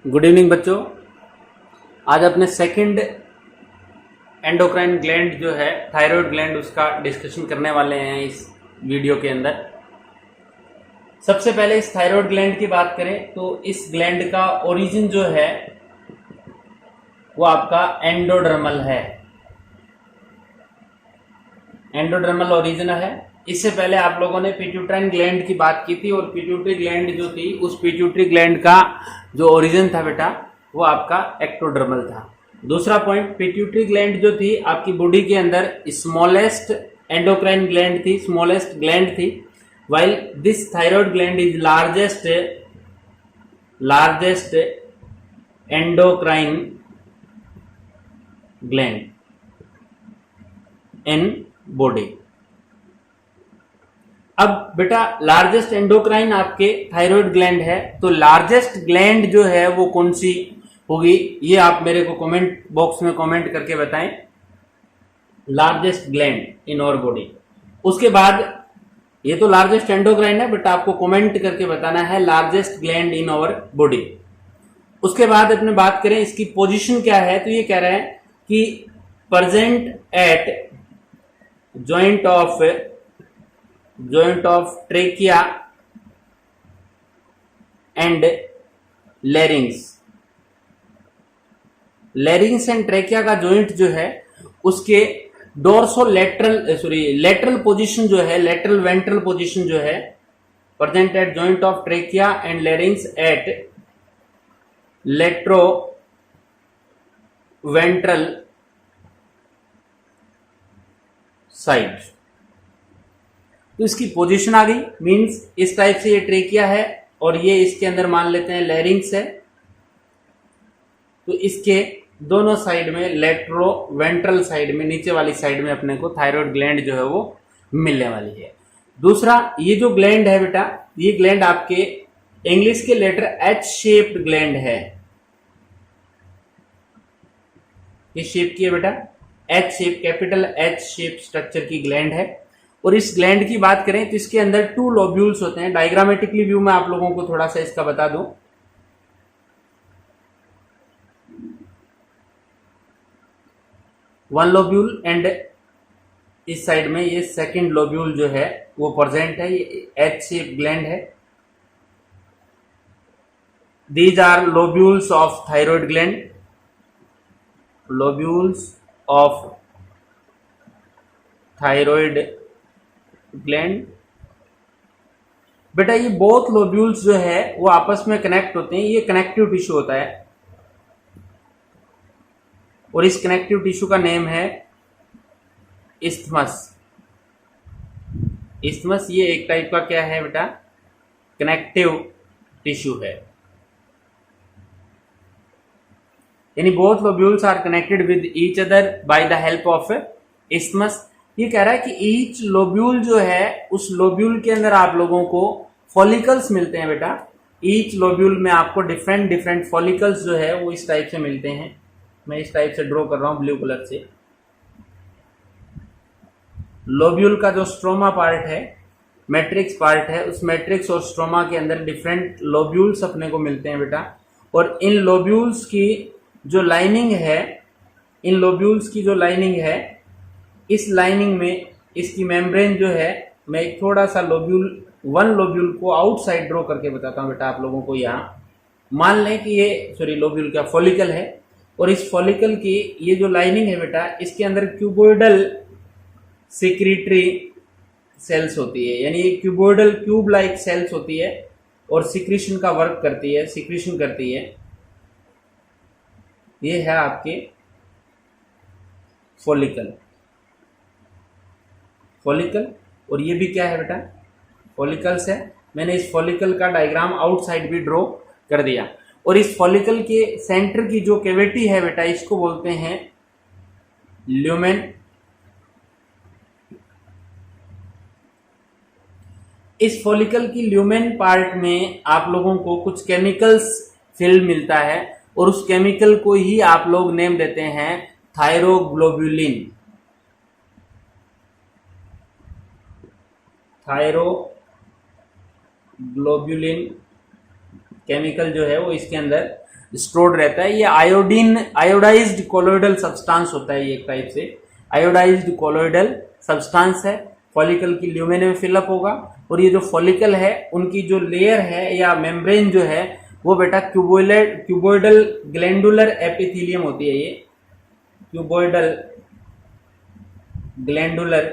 Good evening बच्चों। आज अपने सेकंड एंडोक्राइन ग्लैंड जो है थायराइड ग्लैंड उसका डिस्कशन करने वाले हैं इस वीडियो के अंदर। सबसे पहले इस थायराइड ग्लैंड की बात करें तो इस ग्लैंड का ओरिजिन जो है वो आपका एंडोडर्मल है, एंडोडर्मल ओरिजिन है। इससे पहले आप लोगों ने पिट्यूटराइन ग्लैंड की बात की थी और पिट्यूटरी ग्लैंड जो थी उस पिट्यूटरी ग्लैंड का जो ओरिजिन था बेटा वो आपका एक्टोडर्मल था। दूसरा पॉइंट, पिट्यूटरी ग्लैंड जो थी आपकी बॉडी के अंदर स्मॉलेस्ट एंडोक्राइन ग्लैंड थी, स्मॉलेस्ट ग्लैंड थी, while this thyroid gland is largest endocrine gland in body। अब बेटा लार्जेस्ट एंडोक्राइन आपके थायराइड ग्लैंड है, तो लार्जेस्ट ग्लैंड जो है वो कौन सी होगी ये आप मेरे को कमेंट बॉक्स में कमेंट करके बताएं। लार्जेस्ट ग्लैंड इन और बॉडी। उसके बाद ये तो लार्जेस्ट एंडोक्राइन है बट आपको कमेंट करके बताना है largest gland in our body. उसके बाद अपने बात करें इसकी पोजीशन क्या है, तो ये कह रहे हैं कि present at joint of trachea and लैरिंग्स and trachea का जॉइंट जो है उसके लेटरल पोजीशन जो है, लेटरल वेंट्रल पोजीशन जो है present at joint of trachea and larynx at latero ventral side. तो इसकी पोजीशन आ गई, मींस इस टाइप से ये ट्रेकिया है और ये इसके अंदर मान लेते हैं लैरिंग्स है, तो इसके दोनों साइड में लेट्रो वेंट्रल साइड में नीचे वाली साइड में अपने को थायराइड ग्लैंड जो है वो मिलने वाली है। दूसरा, ये जो ग्लैंड है बेटा, ये ग्लैंड आपके इंग्लिश के लेटर एच शेप्ड ग्लैंड है। ये शेप की है बेटा, H shape, capital H shape structure की ग्लैंड है। और इस ग्लैंड की बात करें तो इसके अंदर 2 लोब्यूल्स होते हैं। डायग्रामेटिकली व्यू में आप लोगों को थोड़ा सा इसका बता दूं। 1 लोब्यूल एंड इस साइड में ये सेकंड लोब्यूल जो है वो प्रेजेंट है, ये एच शेप ग्लैंड है। These are lobules of thyroid gland, lobules of thyroid gland. बेटा ये बोथ लोब्यूल्स जो है वो आपस में कनेक्ट होते हैं, ये कनेक्टिव टिश्यू होता है और इस कनेक्टिव टिश्यू का नेम है इस्थमस। इस्थमस ये एक टाइप का क्या है बेटा, कनेक्टिव टिश्यू है, यानी both lobules are connected with each other by the help of isthmus. ये कह रहा है कि ईच लोब्यूल जो है उस लोब्यूल के अंदर आप लोगों को फॉलिकल्स मिलते हैं बेटा। ईच लोब्यूल में आपको डिफरेंट फॉलिकल्स जो है वो इस टाइप से मिलते हैं। मैं इस टाइप से ड्रॉ कर रहा हूं ब्लू कलर से। लोब्यूल का जो स्ट्रोमा पार्ट है, मैट्रिक्स पार्ट है, उस मैट्रिक्स और स्ट्रोमा के अंदर डिफरेंट लोब्यूल्स अपने को मिलते हैं बेटा। और इन लोब्यूल्स की जो लाइनिंग है, इन लोब्यूल्स की जो लाइनिंग है, इस लाइनिंग में इसकी मेम्ब्रेन जो है, मैं एक थोड़ा सा वन लोब्यूल को आउटसाइड ड्रॉ करके बताता हूं बेटा आप लोगों को। यहाँ मान लें कि ये लोब्यूल का फॉलिकल है और इस फॉलिकल की ये जो लाइनिंग है बेटा, इसके अंदर क्यूबोइडल सिक्रीटरी सेल्स होती है, यानी ये क्यूबोइडल क्यूब लाइक सेल्स होती है और सिक्रीशन का वर्क करती है, सिक्रीशन करती है। ये है आपके फॉलिकल और ये भी क्या है बेटा, फॉलिकल्स है। मैंने इस फॉलिकल का डायग्राम आउटसाइड भी ड्रॉ कर दिया। और इस फॉलिकल के सेंटर की जो कैविटी है बेटा, इसको बोलते हैं ल्यूमेन। इस फॉलिकल की ल्यूमेन पार्ट में आप लोगों को कुछ केमिकल्स फिल्म मिलता है और उस केमिकल को ही आप लोग नेम देते हैं थायरोग्लोब्यूलिन। थायरोग्लोब्यूलिन केमिकल जो है वो इसके अंदर स्टोर्ड रहता है। ये आयोडाइज्ड कोलोइडल सब्सटेंस होता है, ये एक टाइप से आयोडाइज्ड कोलोइडल सब्सटेंस है। फॉलिकल की ल्यूमेन में फिलअप होगा और ये जो फॉलिकल है उनकी जो लेयर है या मेम्ब्रेन जो है वो बेटा क्यूबोइडल ग्लैंडुलर एपिथेलियम होती है। ये क्यूबोइडल ग्लैंडुलर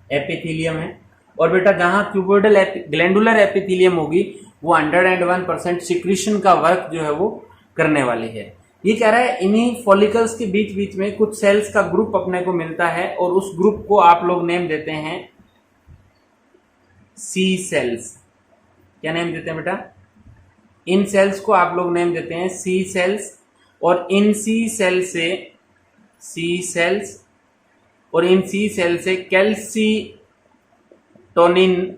एपिथेलियम है। और बेटा जहां क्यूबोइडल ग्लैंडुलर एपिथेलियम होगी वो 101% सिक्रीशन का वर्क जो है वो करने वाली है। ये कह रहा है इन्हीं फॉलिकल्स के बीच बीच में कुछ सेल्स का ग्रुप अपने को मिलता है और उस ग्रुप को आप लोग नेम देते हैं सी सेल्स। क्या नेम देते हैं बेटा? इन सेल्स को आप लोग नेम देते हैं सी सेल्स। और इन सी सेल से कैल्सीटोनिन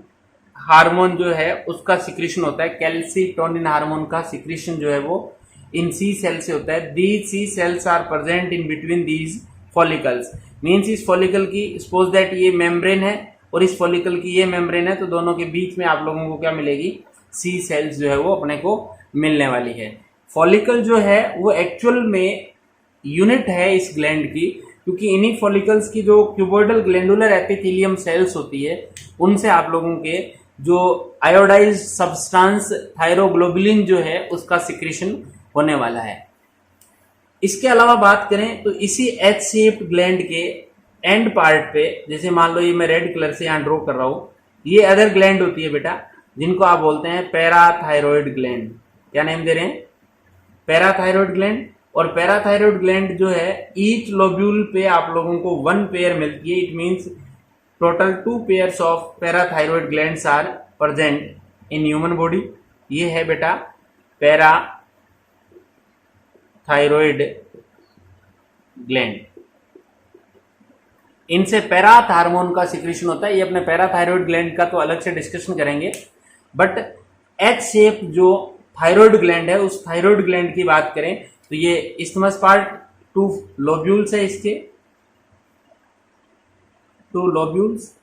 हार्मोन जो है उसका सिक्रीशन होता है। कैल्सीटोनिन हार्मोन का सिक्रीशन जो है वो इन सी सेल से होता है। These C cells are present in between these follicles. Means इस फॉलिकल की सपोज दैट ये मेम्ब्रेन है और इस फॉलिकल की ये मेम्ब्रेन है, तो दोनों के बीच में आप लोगों को क्या मिलेगी? सी सेल्स जो है वो अपने को मिलने वाली है। फॉलिकल जो है वो एक्चुअल में यूनिट है इस ग्लैंड की, क्योंकि इन्हीं फॉलिकल्स की जो क्यूबोइडल ग्लैंडुलर एपिथेलियम सेल्स होती है उनसे आप लोगों के जो आयोडाइज्ड सब्सटेंस थायरोग्लोबुलिन जो है उसका सिक्रीशन होने वाला है। इसके अलावा बात करें तो इसी एच शेप्ड ग्लैंड के एंड पार्ट पे, जैसे मान लो ये मैं रेड कलर से यहाँ ड्रॉ कर रहा हूं, ये अदर ग्लैंड होती है बेटा जिनको आप बोलते हैं पैराथायरॉयड ग्लैंड। क्या नेम दे रहे हैं? Parathyroid gland. और पैराथायरॉयड ग्लैंड जो है ईच लोब्यूल पे आप लोगों को 1 पेयर मिलती है। It means total 2 pairs of parathyroid glands are present in human body. ये है बेटा पैराथायरॉयड ग्लैंड। इनसे पैराथ हार्मोन का सिक्रीशन होता है। ये अपने पैराथायरॉयड ग्लैंड का तो अलग से डिस्कशन करेंगे, बट एच शेप जो थायरॉयड ग्लैंड है उस थायरॉयड ग्लैंड की बात करें तो ये इस्थमस पार्ट 2 लोब्यूल्स है, इसके 2 लोब्यूल्स,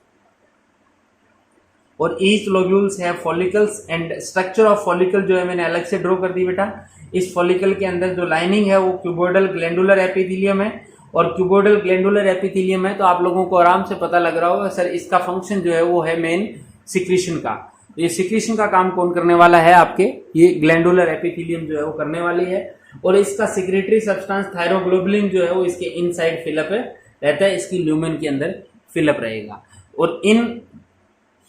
और ईच लोब्यूल्स है follicles. And structure of follicle जो है मैंने अलग से ड्रॉ कर दी बेटा। इस फॉलिकल के अंदर जो लाइनिंग है वो क्यूबोइडल ग्लैंडुलर एपिथेलियम है, और क्यूबोइडल ग्लैंडुलर एपिथेलियम है तो आप लोगों को आराम से पता लग रहा होगा सर इसका फंक्शन जो है वो है मेन सिक्रीशन का। ये सिक्रीशन का काम कौन करने वाला है? आपके ये ग्लैंडुलर एपिथेलियम जो है वो करने वाली है। और इसका सिक्रेटरी सब्सटेंस थायरोग्लोबुलिन जो है वो इसके इनसाइड फिलअप रहता है, इसकी ल्यूमेन के अंदर फिलअप रहेगा। और इन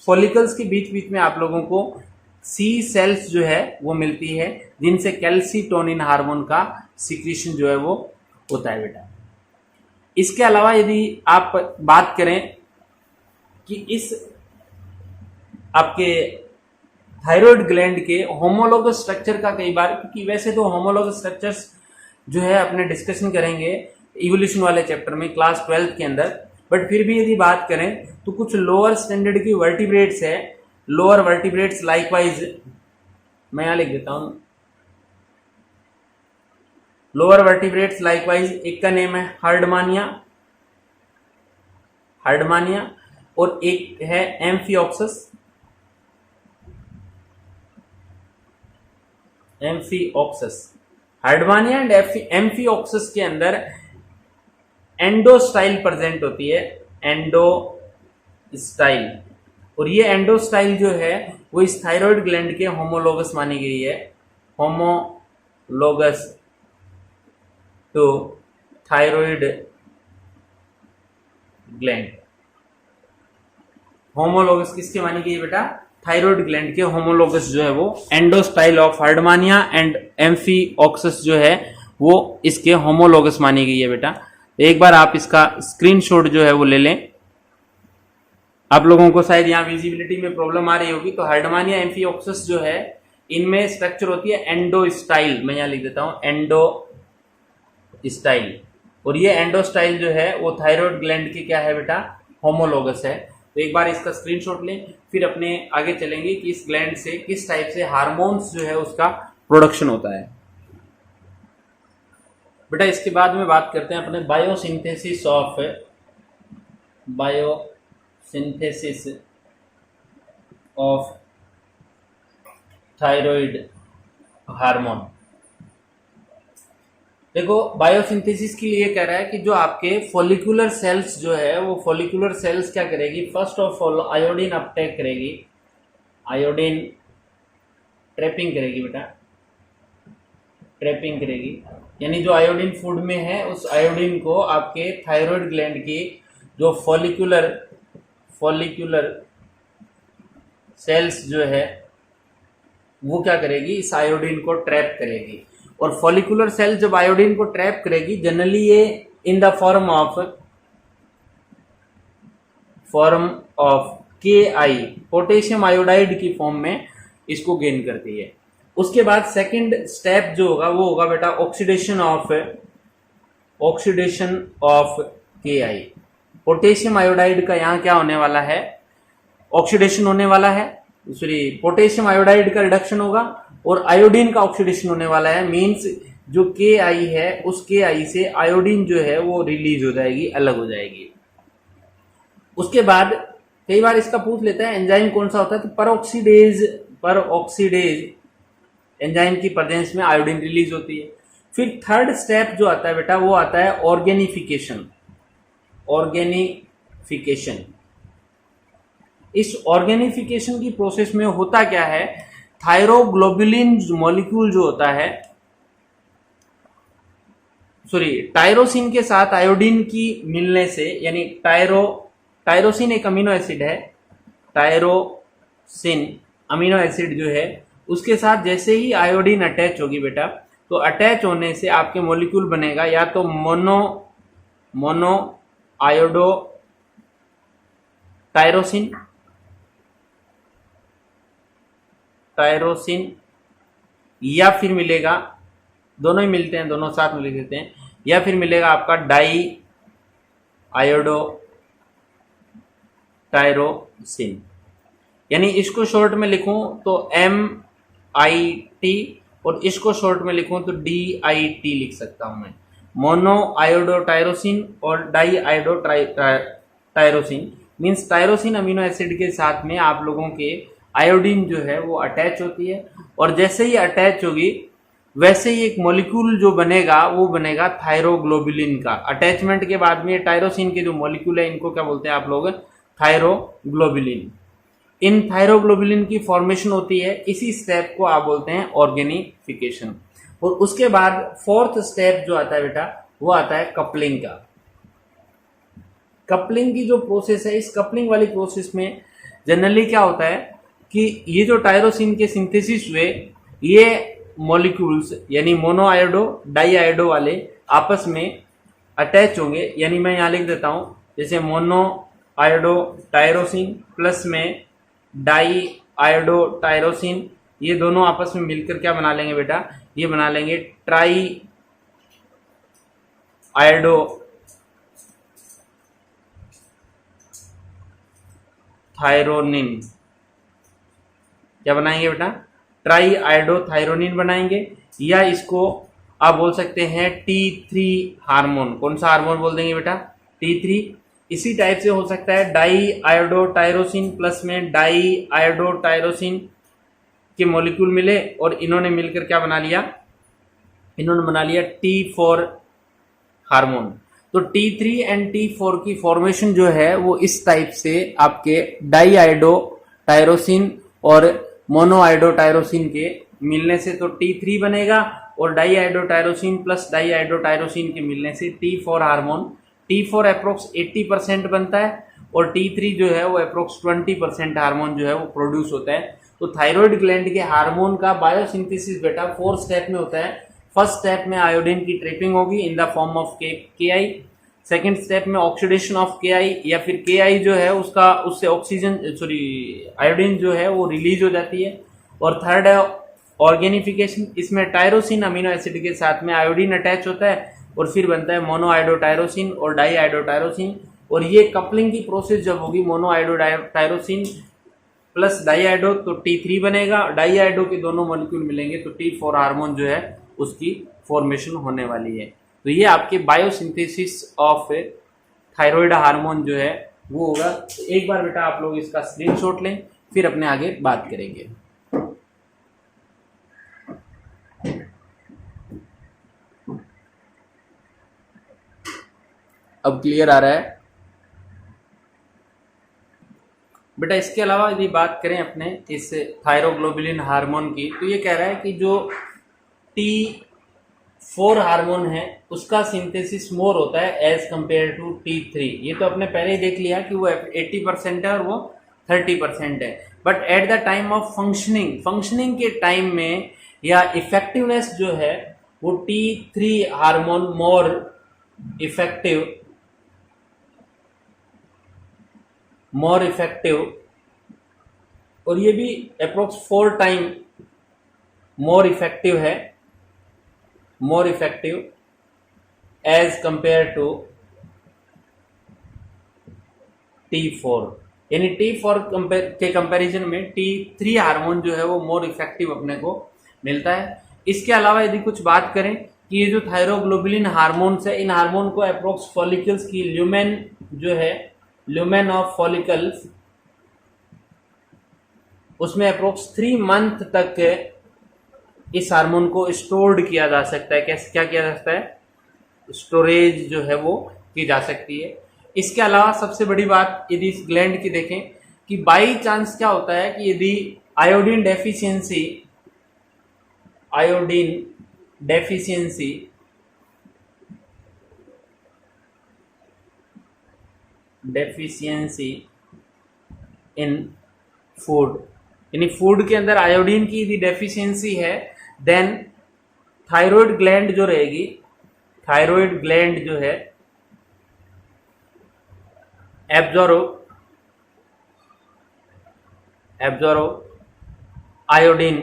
फॉलिकल्स के बीच बीच में आप लोगों को सी सेल्स जो है वो मिलती है जिनसे कैल्सीटोनिन हार्मोन का सिक्रीशन जो है वो होता है बेटा। इसके अलावा यदि आप बात करें कि इस आपके थायराइड ग्लैंड के होमोलोगस स्ट्रक्चर का, कई बार, क्योंकि वैसे तो होमोलोगस स्ट्रक्चर्स जो है अपने डिस्कशन करेंगे इवोल्यूशन वाले चैप्टर में क्लास 12 के अंदर, बट फिर भी यदि बात करें तो कुछ लोअर स्टैंडर्ड की वर्टिब्रेट्स है। लोअर वर्टिब्रेट्स लाइकवाइज मैं यहां लिख देता हूं, लोअर वर्टिब्रेट्स लाइकवाइज एक का नेम है हर्डमानिया और एक है एम्फिऑक्सस। हर्डमानिया एंड एम्फिऑक्सस के अंदर एंडोस्टाइल प्रेजेंट होती है, एंडोस्टाइल। और ये एंडोस्टाइल जो है वो इस थायराइड ग्लैंड के होमोलोगस मानी गई है, homologous to thyroid gland. Homologous किसके मानी गई है बेटा? थायराइड ग्लैंड के होमोलोगस जो है वो एंडोस्टाइल ऑफ हर्डमानिया एंड एम्फिऑक्सस जो है वो इसके होमोलोगस मानी गई है बेटा। एक बार आप इसका स्क्रीनशॉट जो है वो ले लें। आप लोगों को शायद यहाँ विजिबिलिटी में प्रॉब्लम आ रही होगी, तो हर्डमानिया एम्फिऑक्सस जो है इनमें स्ट्रक्चर होती है एंडोस्टाइल। मैं यहाँ लिख देता हूं एंडोस्टाइल, और ये एंडोस्टाइल जो है वो थायराइड ग्लैंड की क्या है बेटा? होमोलोगस है। तो एक बार इसका स्क्रीनशॉट लें, फिर अपने आगे चलेंगे कि इस ग्लैंड से किस टाइप से हार्मोन्स जो है उसका प्रोडक्शन होता है बेटा। इसके बाद में बात करते हैं अपने बायोसिंथेसिस ऑफ थायराइड हार्मोन। देखो बायोसिंथेसिस के लिए कह रहा है कि जो आपके फॉलिकुलर सेल्स जो है वो फॉलिकुलर सेल्स क्या करेगी, first of all iodine Uptake करेगी, आयोडीन ट्रैपिंग करेगी बेटा, ट्रैपिंग करेगी, यानी जो आयोडीन फूड में है उस आयोडीन को आपके थायराइड ग्लैंड की जो फॉलिकुलर सेल्स जो है वो क्या करेगी, इस आयोडीन को ट्रैप करेगी। और फॉलिकुलर सेल जब आयोडीन को ट्रैप करेगी जनरली ये in the form of KI potassium iodide की फॉर्म में इसको गेन करती है। उसके बाद सेकंड स्टेप जो होगा वो होगा बेटा oxidation of KI। Potassium iodide का यहाँ क्या होने वाला है, ऑक्सीडेशन होने वाला है, पोटेशियम आयोडाइड का रिडक्शन होगा और आयोडीन का ऑक्सीडेशन होने वाला है। मींस जो KI है उस KI से आयोडीन जो है वो रिलीज हो जाएगी, अलग हो जाएगी। उसके बाद कई बार इसका पूछ लेता है एंजाइम कौन सा होता है, तो परऑक्सीडेज एंजाइम की प्रेजेंस में आयोडीन रिलीज होती है। फिर थर्ड स्टेप जो आता है बेटा वो आता है ऑर्गेनिफिकेशन। इस ऑर्गेनिफिकेशन की प्रोसेस में होता क्या है, थायरोग्लोबुलिन मॉलिक्यूल जो होता है, टायरोसिन के साथ आयोडीन की मिलने से, यानी टायरोसिन एक अमीनो एसिड है, टायरोसिन अमीनो एसिड जो है उसके साथ जैसे ही आयोडीन अटैच होगी बेटा, तो अटैच होने से आपके मॉलिक्यूल बनेगा या तो मोनो आयोडो टायरोसिन या फिर मिलेगा, दोनों ही मिलते हैं, दोनों साथ में लिख देते हैं, या फिर मिलेगा आपका डाई आयोडो टायरोसिन। यानी इसको शॉर्ट में लिखूं तो MIT और इसको शॉर्ट में लिखूं तो DIT लिख सकता हूं मैं, मोनो आयोडो टायरोसिन और di iodo tyrosine. Means tyrosine amino acid के साथ में आप लोगों के आयोडीन जो है वो अटैच होती है और जैसे ही अटैच होगी वैसे ही एक मॉलिक्यूल जो बनेगा वो बनेगा थायरोग्लोबुलिन का। अटैचमेंट के बाद में टायरोसिन के जो मॉलिक्यूल है इनको क्या बोलते हैं आप लोग, थायरोग्लोबुलिन। इन थायरोग्लोबुलिन की फॉर्मेशन होती है, इसी स्टेप को आप बोलते हैं ऑर्गेनिफिकेशन। और उसके बाद फोर्थ स्टेप जो आता है बेटा वो आता है कपलिंग का। कपलिंग की जो प्रोसेस है, इस कपलिंग वाली प्रोसेस में जनरली क्या होता है कि ये जो टायरोसिन के सिंथेसिस हुए ये मॉलिक्यूल्स यानी मोनो आयोडो डाई आयोडो वाले आपस में अटैच होंगे। यानी मैं यहाँ लिख देता हूँ, जैसे मोनो आयोडो टायरोसिन प्लस में डाई आयोडो टायरोसिन, ये दोनों आपस में मिलकर क्या बना लेंगे बेटा, ये बना लेंगे ट्राई आयोडो थायरोनिन। क्या बनाएंगे बेटा, ट्राई आयोडोथायरोनिन बनाएंगे, या इसको आप बोल सकते हैं T3 हार्मोन। कौन सा हार्मोन बोल देंगे बेटा, T3। इसी टाइप से हो सकता है डाई आयोडोटायरोसिन प्लस में डाई आयोडोटायरोसिन के मॉलिक्यूल मिले और इन्होंने मिलकर क्या बना लिया, इन्होंने बना लिया T4 हार्मोन। तो T3 एंड T4 की फॉर्मेशन जो है वो इस टाइप से आपके डाई आयोडोटायरोसिन और मोनो आयोडोटायरोसिन के मिलने से तो T3 बनेगा और डाई आयोडोटायरोसिन प्लस डाई आयोडोटायरोसिन के मिलने से T4 हार्मोन। T4 अप्रोक्स 80% बनता है और T3 जो है वो अप्रोक्स 20% हार्मोन जो है वो प्रोड्यूस होता है। तो थायराइड ग्लैंड के हार्मोन का बायोसिंथेसिस बेटा 4 स्टेप में होता है। फर्स्ट स्टेप में आयोडीन की ट्रैपिंग होगी in the form of KI। Second step में ऑक्सीडेशन ऑफ KI या फिर KI जो है उसका उससे आयोडीन जो है वो रिलीज हो जाती है। और थर्ड है ऑर्गेनिफिकेशन, इसमें टायरोसिन अमीनो एसिड के साथ में आयोडीन अटैच होता है और फिर बनता है मोनो आयोडोटायरोसिन और डाई आयोडोटायरोसिन। और ये कपलिंग की प्रोसेस जब होगी मोनो आयोडोटायरोसिन प्लस डाई आयोडो तो T3 बनेगा, डाई आयोडो के दोनों मॉलिक्यूल मिलेंगे तो T4 हार्मोन जो है उसकी फॉर्मेशन होने वाली है। तो ये आपके बायोसिंथेसिस ऑफ थायराइड हार्मोन जो है वो होगा। एक बार बेटा आप लोग इसका स्क्रीनशॉट लें फिर अपने आगे बात करेंगे। अब क्लियर आ रहा है बेटा। इसके अलावा यदि बात करें अपने इस थायरोग्लोबुलिन हार्मोन की, तो ये कह रहा है कि जो T4 हार्मोन है उसका सिंथेसिस मोर होता है एज कंपेयर टू T3। ये तो अपने पहले ही देख लिया कि वो 80% है और वो 30% है। But at the time of functioning के टाइम में या इफेक्टिवनेस जो है वो T3 हार्मोन मोर इफेक्टिव और ये भी approx 4 time more effective as compare to T4। यानी T4 के कंपैरिजन में T3 हार्मोन जो है वो मोर इफेक्टिव अपने को मिलता है। इसके अलावा यदि कुछ बात करें कि ये जो थायरोग्लोबुलिन हार्मोन्स है, इन हार्मोन को अप्रोक्स फॉलिकल्स की ल्यूमेन जो है, ल्यूमेन ऑफ फॉलिकल्स, उसमें अप्रोक्स 3 मंथ तक इस हार्मोन को स्टोर्ड किया जा सकता है। कैसे क्या किया जा सकता है? स्टोरेज जो है वो की जा सकती है। इसके अलावा सबसे बड़ी बात यदि इस ग्लैंड की देखें कि बाई चांस क्या होता है कि यदि आयोडीन डेफिशिएंसी इन फूड, यानी फूड के अंदर आयोडीन की यदि डेफिशिएंसी है, देन थायराइड ग्लैंड जो रहेगी, थायराइड ग्लैंड जो है एब्जॉर्ब आयोडीन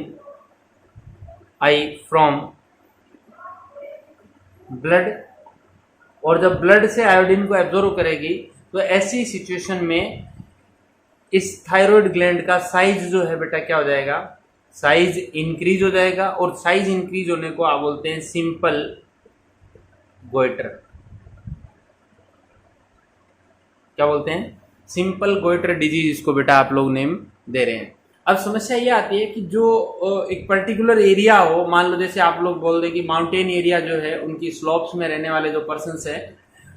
फ्रॉम ब्लड, और जब ब्लड से आयोडीन को एब्जॉर्ब करेगी तो ऐसी सिचुएशन में इस थायराइड ग्लैंड का साइज जो है बेटा क्या हो जाएगा? साइज इंक्रीज हो जाएगा। और साइज इंक्रीज होने को आप बोलते हैं सिंपल गोइटर। क्या बोलते हैं? सिंपल गोइटर डिजीज इसको बेटा आप लोग नेम दे रहे हैं। अब समस्या ये आती है कि जो एक पर्टिकुलर एरिया हो, मान लो जैसे आप लोग बोल दें कि माउंटेन एरिया जो है, उनकी स्लोप्स में रहने वाले जो पर्सन्स है,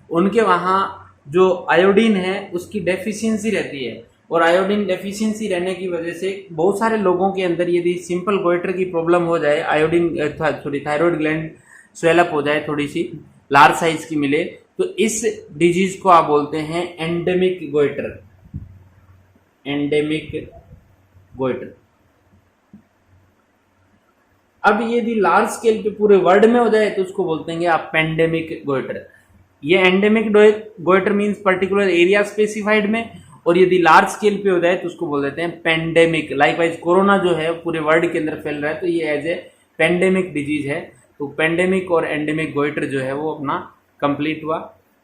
उनके वहाँ जो आयोडीन है उसकी डेफिशिएंसी रहती है, और आयोडीन डेफिशिएंसी रहने की वजह से बहुत सारे लोगों के अंदर यदि सिंपल गोइटर की प्रॉब्लम हो जाए, थायराइड ग्लैंड स्वेलअप हो जाए, थोड़ी सी लार्ज साइज की मिले, तो इस डिजीज को आप बोलते हैं एंडेमिक गोइटर। अब यदि लार्ज स्केल पे पूरे वर्ल्ड में हो जाए तो उसको बोलते हैं आप पेंडेमिक गोइटर। ये endemic goitre means particular area specified में, और यदि लार्ज स्केल पे हो जाए तो उसको बोल देते हैं पेंडेमिक। लाइकवाइज कोरोना जो है पूरे वर्ल्ड के अंदर फैल रहा है, तो ये एज ए पेंडेमिक डिजीज है। तो पेंडेमिक और एंडेमिक गोइटर जो है वो अपना कंप्लीट हुआ।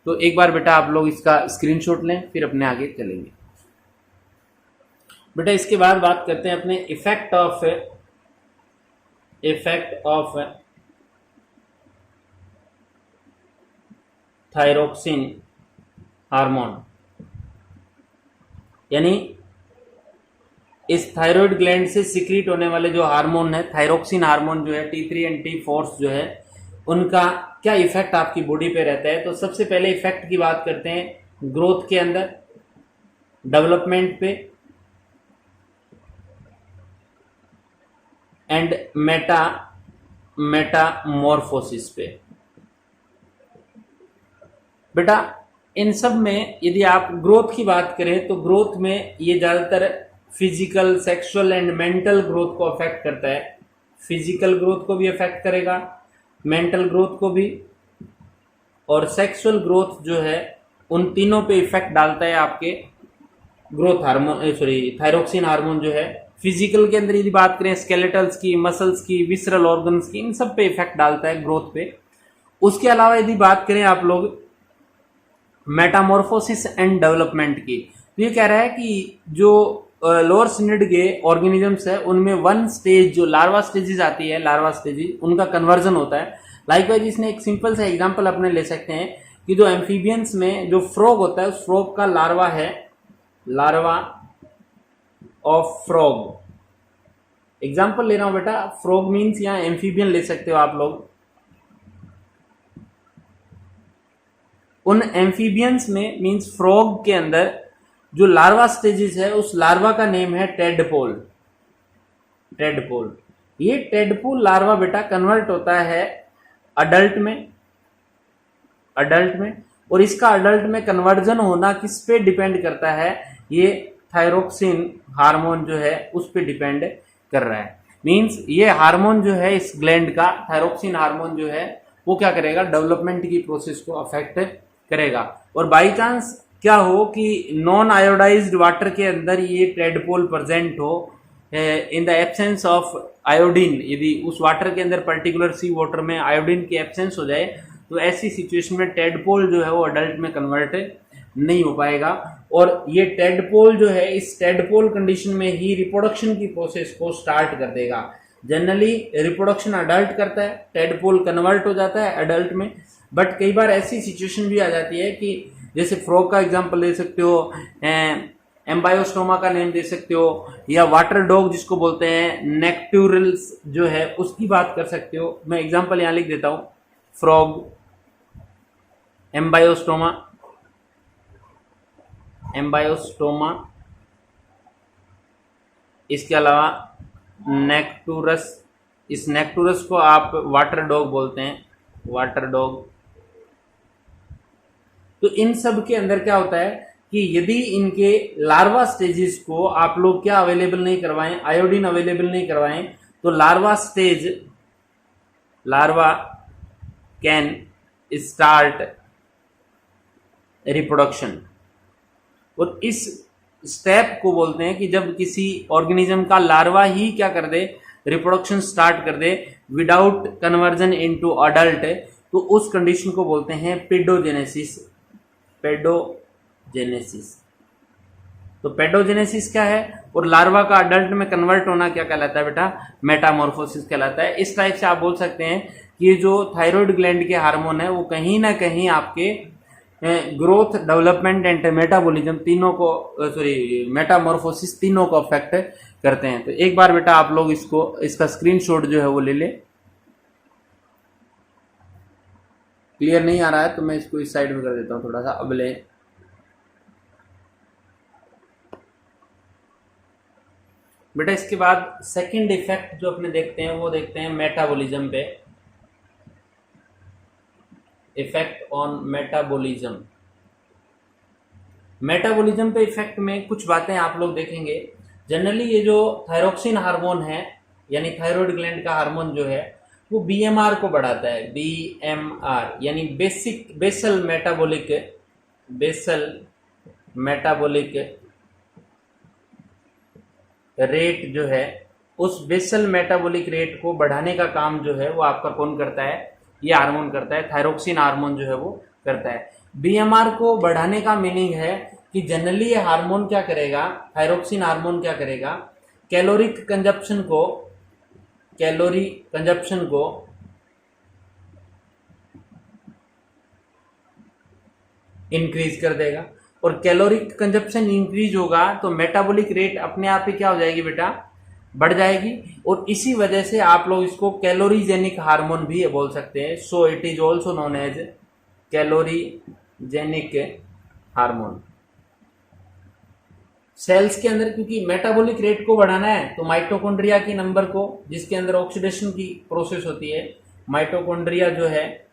तो एक बार बेटा आप लोग इसका स्क्रीनशॉट लें, फिर अपने आगे चलेंगे। बेटा इसके बाद बात करते हैं अपने इफेक्ट ऑफ थायरोक्सिन हार्मोन, यानी इस थायराइड ग्लैंड से सिक्रीट होने वाले जो हार्मोन है, थायरोक्सिन हार्मोन जो है, T3 एंड T4 जो है, उनका क्या इफेक्ट आपकी बॉडी पे रहता है। तो सबसे पहले इफेक्ट की बात करते हैं ग्रोथ के अंदर, डेवलपमेंट पे एंड मेटामॉर्फोसिस पे। बेटा इन सब में यदि आप ग्रोथ की बात करें तो ग्रोथ में ये ज़्यादातर physical, sexual and mental growth को अफेक्ट करता है। फिजिकल ग्रोथ को भी अफेक्ट करेगा, मेंटल ग्रोथ को भी, और सेक्सुअल ग्रोथ जो है उन तीनों पे इफेक्ट डालता है आपके ग्रोथ हार्मोन, थायरोक्सिन हार्मोन जो है। फिजिकल के अंदर यदि बात करें स्केलेटल्स की, मसल्स की, विसरल ऑर्गन्स की, इन सब पे इफेक्ट डालता है ग्रोथ पे। उसके अलावा यदि बात करें आप लोग मेटामॉर्फोसिस एंड डेवलपमेंट की, तो ये कह रहा है कि जो लोअर सिनिड के ऑर्गेनिजम्स है उनमें 1 स्टेज जो लार्वा स्टेजेस आती है, लार्वा स्टेजेस, उनका कन्वर्जन होता है। लाइकवाइज इसने एक सिंपल सा एग्जांपल अपने ले सकते हैं कि जो एम्फीबियंस में जो फ्रॉग होता है, उस फ्रॉग का लार्वा है, लार्वा ऑफ फ्रॉग। एग्जांपल ले रहा हूं बेटा, फ्रॉग मीन्स यहाँ एम्फीबियन ले सकते हो आप लोग। उन एम्फीबियंस में मींस फ्रॉग के अंदर जो लार्वा स्टेजेस है उस लार्वा का नेम है टेडपोल। टेडपोल, ये टेडपोल लार्वा बेटा कन्वर्ट होता है अडल्ट में और इसका अडल्ट में कन्वर्जन होना किस पे डिपेंड करता है, ये थायरोक्सिन हार्मोन जो है उस पे डिपेंड कर रहा है। मींस ये हार्मोन जो है इस ग्लैंड का थायरोक्सिन हार्मोन जो है वो क्या करेगा, डेवलपमेंट की प्रोसेस को अफेक्ट करेगा। और बाई चांस क्या हो कि नॉन आयोडाइज्ड वाटर के अंदर ये टेडपोल प्रेजेंट हो, in the absence of iodine, यदि उस वाटर के अंदर पर्टिकुलर सी वाटर में आयोडीन की एब्सेंस हो जाए तो ऐसी सिचुएशन में टेडपोल जो है वो अडल्ट में कन्वर्ट नहीं हो पाएगा। और ये टेडपोल जो है, इस टेडपोल कंडीशन में ही रिप्रोडक्शन की प्रोसेस को स्टार्ट कर देगा। जनरली रिप्रोडक्शन अडल्ट करता है, टेडपोल कन्वर्ट हो जाता है अडल्ट में। बट कई बार ऐसी सिचुएशन भी आ जाती है कि जैसे फ्रॉग का एग्जांपल ले सकते हो, एम्बायोस्टोमा का नेम दे सकते हो, या वाटर डॉग जिसको बोलते हैं नेक्टुरल्स जो है उसकी बात कर सकते हो। मैं एग्जांपल यहाँ लिख देता हूँ, फ्रॉग, एम्बायोस्टोमा, इसके अलावा नेक्टुरस, इस नेक्टुरस को आप वाटर डॉग बोलते हैं, वाटर डॉग। तो इन सब के अंदर क्या होता है कि यदि इनके लार्वा स्टेजेस को आप लोग क्या अवेलेबल नहीं करवाएं, आयोडीन अवेलेबल नहीं करवाएं, तो लार्वा कैन स्टार्ट रिप्रोडक्शन। और इस स्टेप को बोलते हैं कि जब किसी ऑर्गेनिज्म का लार्वा ही क्या कर दे, रिप्रोडक्शन स्टार्ट कर दे विदाउट कन्वर्जन इनटू अडल्ट, तो उस कंडीशन को बोलते हैं पेडोजेनेसिस। तो पेडोजेनेसिस क्या है, और लार्वा का अडल्ट में कन्वर्ट होना क्या कहलाता है बेटा, मेटामॉर्फोसिस कहलाता है। इस टाइप से आप बोल सकते हैं कि ये जो थायराइड ग्लैंड के हार्मोन है वो कहीं ना कहीं आपके ग्रोथ, डेवलपमेंट एंड मेटाबॉलिज्म तीनों को, मेटामॉर्फोसिस तीनों को अफेक्ट करते हैं। तो एक बार बेटा आप लोग इसका स्क्रीनशॉट जो है वो ले ले। क्लियर नहीं आ रहा है तो मैं इसको इस साइड में कर देता हूं थोड़ा सा, अब ले। बेटा इसके बाद सेकंड इफेक्ट जो अपने देखते हैं वो देखते हैं मेटाबॉलिज्म पे, इफेक्ट ऑन मेटाबॉलिज्म। मेटाबॉलिज्म पे इफेक्ट में कुछ बातें आप लोग देखेंगे। जनरली ये जो थायरोक्सिन हार्मोन है यानी थायराइड ग्लैंड का हार्मोन जो है वो बीएमआर को बढ़ाता है, बीएमआर यानी बेसल मेटाबॉलिक रेट जो है, उस बेसल मेटाबॉलिक रेट को बढ़ाने का काम जो है वो आपका कौन करता है, ये हार्मोन करता है, थायरोक्सिन हार्मोन जो है वो करता है। बीएमआर को बढ़ाने का मीनिंग है कि जनरली ये हार्मोन क्या करेगा, थायरोक्सिन हार्मोन क्या करेगा, कैलोरी कंजप्शन को इंक्रीज कर देगा। और कैलोरिक कंजप्शन इंक्रीज होगा तो मेटाबॉलिक रेट अपने आप ही क्या हो जाएगी बेटा, बढ़ जाएगी। और इसी वजह से आप लोग इसको कैलोरीजेनिक हार्मोन भी बोल सकते हैं। So it is also known as calorigenic hormone. Cells के अंदर क्योंकि मेटाबॉलिक रेट को बढ़ाना है तो माइटोकॉन्ड्रिया की नंबर को, जिसके अंदर ऑक्सीडेशन की प्रोसेस होती है, माइटोकॉन्ड्रिया जो है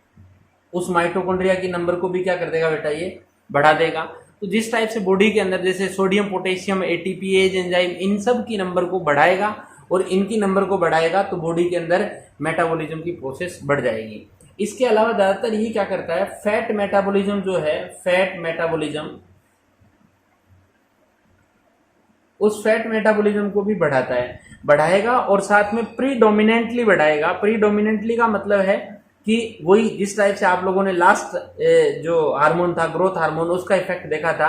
उस माइटोकॉन्ड्रिया की नंबर को भी क्या कर देगा बेटा, ये बढ़ा देगा। तो जिस टाइप से बॉडी के अंदर जैसे सोडियम, पोटेशियम, एटीपीएज एंजाइम, इन सब की नंबर को बढ़ाएगा और इनकी नंबर को बढ़ाएगा तो बॉडी के अंदर मेटाबॉलिज्म की प्रोसेस बढ़ जाएगी। इसके अलावा ज्यादातर ये क्या करता है, फैट मेटाबॉलिज्म जो है, फैट मेटाबॉलिज्म, उस फैट मेटाबॉलिज्म को भी बढ़ाएगा और साथ में प्रीडोमिनेंटली बढ़ाएगा। प्रीडोमिनेंटली का मतलब है कि वही जिस टाइप से आप लोगों ने लास्ट जो हार्मोन था, ग्रोथ हार्मोन, उसका इफेक्ट देखा था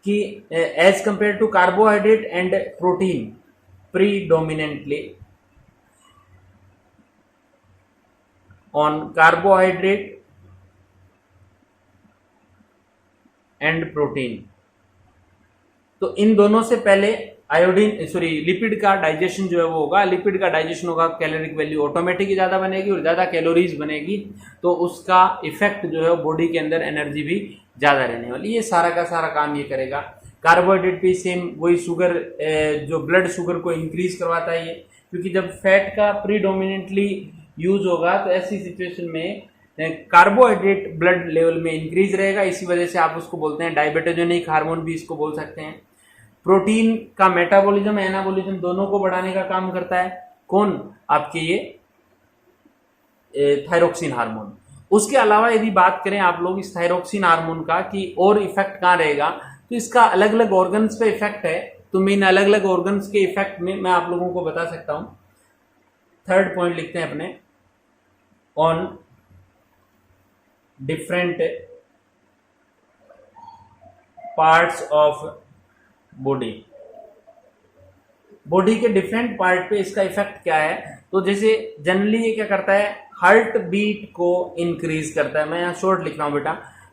कि as compare to carbohydrate and protein, predominantly on carbohydrate and protein. तो इन दोनों से पहले आयोडीन सॉरी लिपिड का डाइजेशन जो है वो होगा, लिपिड का डाइजेशन होगा, कैलोरिक वैल्यू ऑटोमेटिक ज़्यादा बनेगी और ज़्यादा कैलोरीज बनेगी, तो उसका इफेक्ट जो है वो बॉडी के अंदर एनर्जी भी ज़्यादा रहने वाली। ये सारा का सारा काम ये करेगा। कार्बोहाइड्रेट भी सेम वही, शुगर जो ब्लड शुगर को इंक्रीज करवाता है ये, क्योंकि जब फैट का प्रीडोमिनेंटली यूज होगा तो ऐसी सिचुएशन में कार्बोहाइड्रेट ब्लड लेवल में इंक्रीज रहेगा, इसी वजह से आप उसको बोलते हैं डायबिटोजेनिक हार्मोन भी इसको बोल सकते हैं। प्रोटीन का मेटाबॉलिज्म एनाबॉलिज्म दोनों को बढ़ाने का काम करता है कौन, आपके ये थायरोक्सिन हार्मोन। उसके अलावा यदि बात करें आप लोग इस थायरोक्सिन हार्मोन का कि और इफेक्ट कहाँ रहेगा, तो इसका अलग अलग ऑर्गन्स पे इफेक्ट है, तो मैं इन अलग अलग ऑर्गन्स के इफेक्ट में मैं आप लोगों को बता सकता हूं। थर्ड पॉइंट लिखते हैं अपने, on different parts of body. Body के डिफरेंट पार्ट पे इसका इफेक्ट क्या है, तो जैसे जनरली ये क्या करता है, हार्ट बीट को इंक्रीज करता है। मैं यहाँ शॉर्ट लिख रहा हूं बेटा,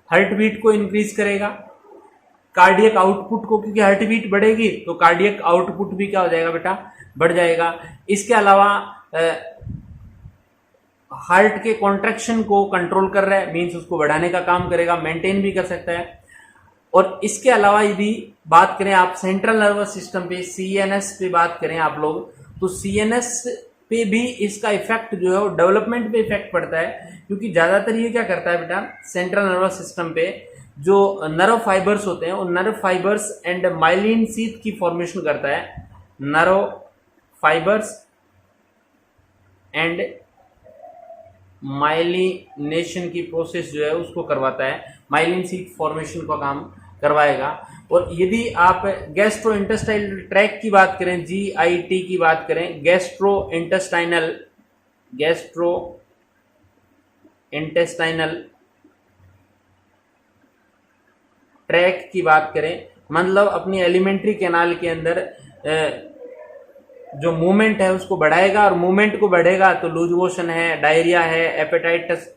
हार्ट बीट को इंक्रीज करेगा, कार्डियक आउटपुट को, क्योंकि हार्ट बीट बढ़ेगी तो कार्डियक आउटपुट भी क्या हो जाएगा बेटा, बढ़ जाएगा। इसके अलावा हार्ट के कॉन्ट्रैक्शन को कंट्रोल कर रहा है, मीन्स उसको बढ़ाने का काम करेगा, मेंटेन भी कर सकता है। और इसके अलावा यदि बात करें आप सेंट्रल नर्वस सिस्टम पे, सीएनएस पे बात करें आप लोग, तो सीएनएस पे भी इसका इफेक्ट जो है वो डेवलपमेंट पे इफेक्ट पड़ता है, क्योंकि ज्यादातर ये क्या करता है बेटा, सेंट्रल नर्वस सिस्टम पे जो नर्व फाइबर्स होते हैं, उन nerve fibres and myelin sheath की फॉर्मेशन करता है। नर्व फाइबर्स एंड माइलिनेशन की प्रोसेस जो है उसको करवाता है, माइलिन शीथ फॉर्मेशन का काम करवाएगा। और यदि आप गैस्ट्रो इंटेस्टाइनल ट्रैक्ट की बात करें, जीआईटी की बात करें, गैस्ट्रो इंटेस्टाइनल ट्रैक की बात करें, मतलब अपनी एलिमेंट्री कैनाल के अंदर जो मूवमेंट है उसको बढ़ाएगा, और मूवमेंट को बढ़ेगा तो लूज मोशन है, डायरिया है, एपेटाइटिस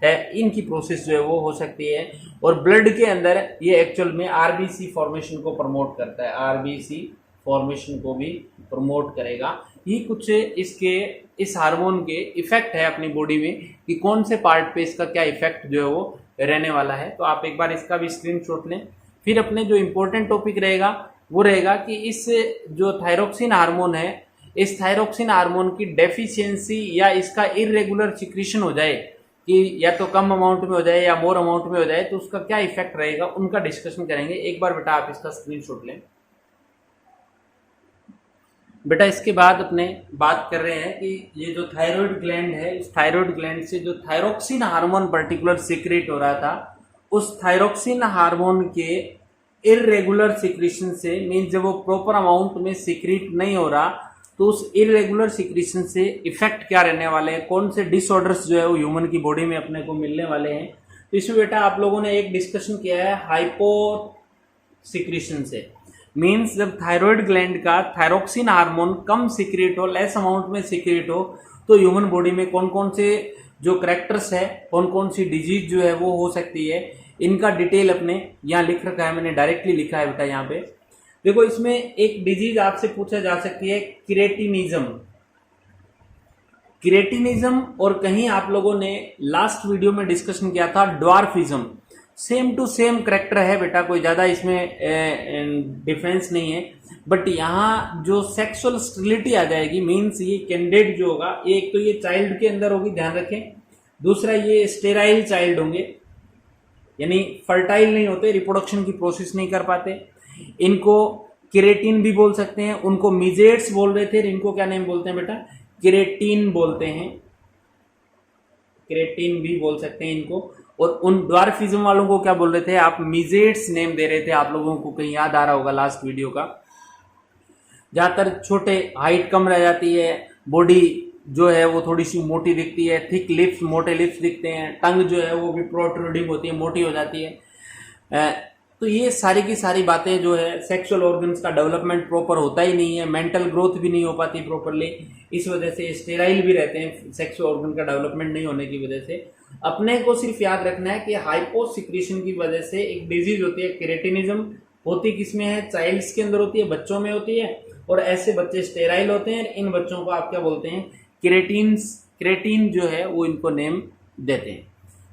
है, इनकी प्रोसेस जो है वो हो सकती है। और ब्लड के अंदर ये एक्चुअल में आरबीसी फॉर्मेशन को प्रमोट करता है, आरबीसी फॉर्मेशन को भी प्रमोट करेगा। ये कुछ इसके इस हार्मोन के इफेक्ट है अपनी बॉडी में कि कौन से पार्ट पे इसका क्या इफेक्ट जो है वो रहने वाला है। तो आप एक बार इसका भी स्क्रीनशॉट लें। फिर अपने जो इम्पोर्टेंट टॉपिक रहेगा वो रहेगा कि इस जो थायरोक्सिन हार्मोन है, इस थायरोक्सिन हार्मोन की डेफिशिएंसी या इसका इरेगुलर सिक्रीशन हो जाए, कि या तो कम अमाउंट में हो जाए या मोर अमाउंट में हो जाए, तो उसका क्या इफेक्ट रहेगा, उनका डिस्कशन करेंगे। एक बार बेटा आप इसका स्क्रीनशॉट लें। बेटा इसके बाद अपने बात कर रहे हैं कि ये जो थायराइड ग्लैंड है, इस थायराइड ग्लैंड से जो थायरोक्सिन हार्मोन पर्टिकुलर सीक्रेट हो रहा था, उस थायरोक्सिन हार्मोन के इरेगुलर सिक्रीशन से, मीन जब वो प्रॉपर अमाउंट में सीक्रेट नहीं हो रहा, तो उस इरेगुलर सिक्रीशन से इफेक्ट क्या रहने वाले हैं, कौन से डिसऑर्डर्स जो है वो ह्यूमन की बॉडी में अपने को मिलने वाले हैं। तो इसमें बेटा आप लोगों ने एक डिस्कशन किया है हाइपो सिक्रीशन से, मीन्स जब थायराइड ग्लैंड का थायरोक्सिन हार्मोन कम सीक्रेट हो, लेस अमाउंट में सीक्रेट हो, तो ह्यूमन बॉडी में कौन कौन से जो करेक्टर्स है, कौन कौन सी डिजीज जो है वो हो सकती है, इनका डिटेल अपने यहाँ लिख रखा है, मैंने डायरेक्टली लिखा है बेटा यहाँ पे। देखो इसमें एक डिजीज आपसे पूछा जा सकती है क्रिएटिनिज्म, और कहीं आप लोगों ने लास्ट वीडियो में डिस्कशन किया था dwarfism. Same to same character है बेटा, कोई ज्यादा इसमें डिफरेंस नहीं है। बट यहाँ जो सेक्सुअल स्टेरिलिटी आ जाएगी, मीन्स ये कैंडिडेट जो होगा, ये एक तो ये चाइल्ड के अंदर होगी, ध्यान रखें, दूसरा ये स्टेराइल चाइल्ड होंगे, यानी फर्टाइल नहीं होते, रिप्रोडक्शन की प्रोसेस नहीं कर पाते। इनको केरेटिन भी बोल सकते हैं, उनको मिजेट्स बोल रहे थे, इनको क्या नेम बोलते हैं बेटा, केरेटिन बोलते हैं, केरेटिन भी बोल सकते हैं इनको। और उन ड्वार्फिज्म वालों को क्या बोल रहे थे आप, मिजेट्स नेम दे रहे थे, आप लोगों को कहीं याद आ रहा होगा लास्ट वीडियो का। ज्यादातर छोटे, हाइट कम रह जाती है, बॉडी जो है वो थोड़ी सी मोटी दिखती है, थिक लिप्स, मोटे लिप्स दिखते हैं, टंग जो है वो भी प्रोट्रूडिंग होती है, मोटी हो जाती है। तो ये सारी की सारी बातें जो है, सेक्सुअल ऑर्गन्स का डेवलपमेंट प्रॉपर होता ही नहीं है, मेंटल ग्रोथ भी नहीं हो पाती प्रॉपरली, इस वजह से स्टेराइल भी रहते हैं, सेक्सुअल ऑर्गन का डेवलपमेंट नहीं होने की वजह से। अपने को सिर्फ याद रखना है कि हाइपोसिक्रीशन की वजह से एक डिजीज होती है केरेटिनिज्म, होती किसमें है, चाइल्ड्स के अंदर होती है, बच्चों में होती है, और ऐसे बच्चे स्टेराइल होते हैं। इन बच्चों को आप क्या बोलते हैं, क्रेटीन जो है वो इनको नेम देते हैं।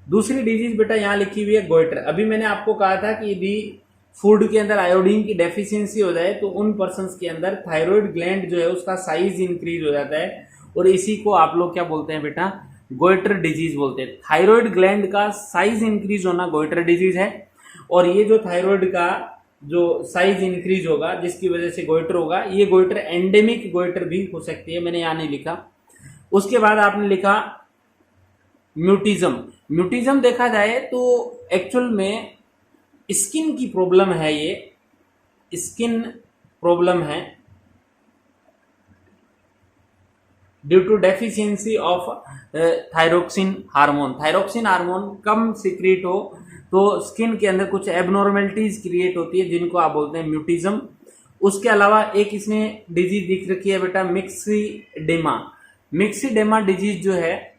दूसरी डिजीज बेटा यहाँ लिखी हुई है गोइटर। अभी मैंने आपको कहा था कि यदि फूड के अंदर आयोडीन की डेफिशिएंसी हो जाए तो उन पर्सन्स के अंदर थायराइड ग्लैंड जो है उसका साइज इंक्रीज हो जाता है, और इसी को आप लोग क्या बोलते हैं बेटा, गोइटर डिजीज बोलते हैं। थायराइड ग्लैंड का साइज इंक्रीज होना गोइटर डिजीज है, और ये जो थायराइड का जो साइज इंक्रीज होगा जिसकी वजह से गोइटर होगा, ये गोइटर एंडेमिक गोइटर भी हो सकती है, मैंने यहाँ नहीं लिखा। उसके बाद आपने लिखा म्यूटिज्म। म्यूटिज्म देखा जाए तो एक्चुअल में स्किन की प्रॉब्लम है, ये स्किन प्रॉब्लम है due to deficiency of thyroxine hormone. Thyroxine hormone कम सिक्रीट हो तो स्किन के अंदर कुछ एबनॉर्मेलिटीज क्रिएट होती है जिनको आप बोलते हैं म्यूटिज्म। उसके अलावा एक इसमें डिजीज दिख रखी है बेटा मिक्सीडेमा। मिक्सीडेमा डिजीज जो है,